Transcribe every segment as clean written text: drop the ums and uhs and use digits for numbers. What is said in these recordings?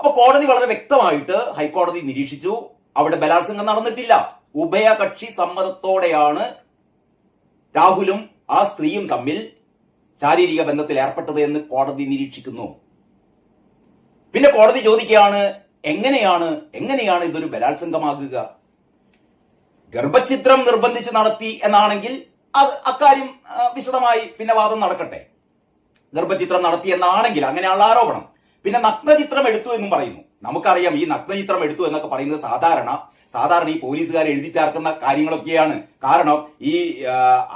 അപ്പൊ കോടതി വളരെ വ്യക്തമായിട്ട് ഹൈക്കോടതി നിരീക്ഷിച്ചു, അവിടെ ബലാത്സംഗം നടന്നിട്ടില്ല. ഉഭയകക്ഷി സമ്മതത്തോടെയാണ് രാഹുലും ആ സ്ത്രീയും തമ്മിൽ ശാരീരിക ബന്ധത്തിൽ ഏർപ്പെട്ടത് എന്ന് കോടതി നിരീക്ഷിക്കുന്നു. പിന്നെ കോടതി ചോദിക്കുകയാണ്, എങ്ങനെയാണ് ഇതൊരു ബലാത്സംഗമാകുക? ഗർഭഛിദ്രം നിർബന്ധിച്ച് നടത്തി എന്നാണെങ്കിൽ അക്കാര്യം വിശദമായി പിന്നെ വാദം നടക്കട്ടെ. ഗർഭചിത്രം നടത്തി എന്നാണെങ്കിൽ അങ്ങനെയുള്ള ആരോപണം. പിന്നെ നഗ്നചിത്രം എടുത്തു എന്നും പറയുന്നു. നമുക്കറിയാം ഈ നഗ്നചിത്രം എടുത്തു എന്നൊക്കെ പറയുന്നത് സാധാരണ ഈ പോലീസുകാർ എഴുതി ചേർക്കുന്ന കാര്യങ്ങളൊക്കെയാണ്. കാരണം ഈ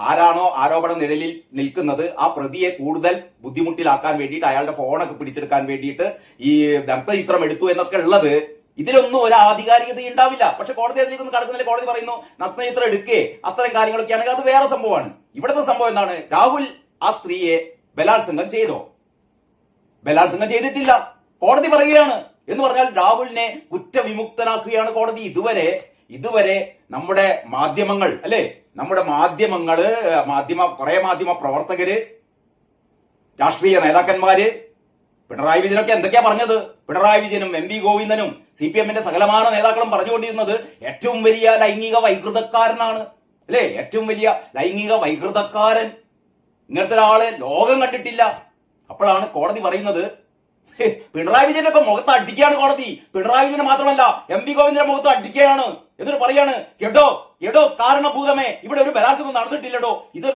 ആരാണോ ആരോപണ നിഴലിൽ നിൽക്കുന്നത് ആ പ്രതിയെ കൂടുതൽ ബുദ്ധിമുട്ടിലാക്കാൻ വേണ്ടിയിട്ട്, അയാളുടെ ഫോണൊക്കെ പിടിച്ചെടുക്കാൻ വേണ്ടിയിട്ട് ഈ നഗ്നചിത്രം എടുത്തു എന്നൊക്കെ ഉള്ളത്, ഇതിലൊന്നും ഒരു ആധികാരികത ഉണ്ടാവില്ല. പക്ഷെ കോടതി അതിലേക്കൊന്നും കടക്കുന്നില്ല. കോടതി പറയുന്നു നഗ്നചിത്രം എടുക്കേ അത്തരം കാര്യങ്ങളൊക്കെ ആണെങ്കിൽ അത് വേറെ സംഭവമാണ്. ഇവിടുത്തെ സംഭവം എന്താണ്? രാഹുൽ ആ സ്ത്രീയെ ബലാത്സംഗം ചെയ്തോ? ബലാത്സംഗം ചെയ്തിട്ടില്ല, കോടതി പറയുകയാണ്. എന്ന് പറഞ്ഞാൽ രാഹുലിനെ കുറ്റവിമുക്തനാക്കുകയാണ് കോടതി. ഇതുവരെ നമ്മുടെ മാധ്യമങ്ങൾ അല്ലെ, നമ്മുടെ കുറെ മാധ്യമ പ്രവർത്തകര്, രാഷ്ട്രീയ നേതാക്കന്മാര്, പിണറായി വിജയനൊക്കെ എന്തൊക്കെയാ പറഞ്ഞത്? പിണറായി വിജയനും എം വി ഗോവിന്ദനും CPM-ന്റെ സകലമാന നേതാക്കളും പറഞ്ഞുകൊണ്ടിരുന്നത് ഏറ്റവും വലിയ ലൈംഗിക വൈകൃതക്കാരനാണ് അല്ലെ, ഏറ്റവും വലിയ ലൈംഗിക വൈകൃതക്കാരൻ, ഇങ്ങനത്തെ ഒരാള് ലോകം കണ്ടിട്ടില്ല. അപ്പോഴാണ് കോടതി പറയുന്നത് പിണറായി വിജയനൊക്കെ മുഖത്ത് അടിക്കുകയാണ് കോടതി. പിണറായി വിജയന് മാത്രമല്ല എം വി ഗോവിന്ദന്റെ മുഖത്ത് അടിക്കുകയാണ്. എന്നിട്ട് പറയാണ്, എടോ കാരണഭൂതമേ, ഇവിടെ ഒരു ബലാത്സംഗം നടന്നിട്ടില്ലടോ, ഇത്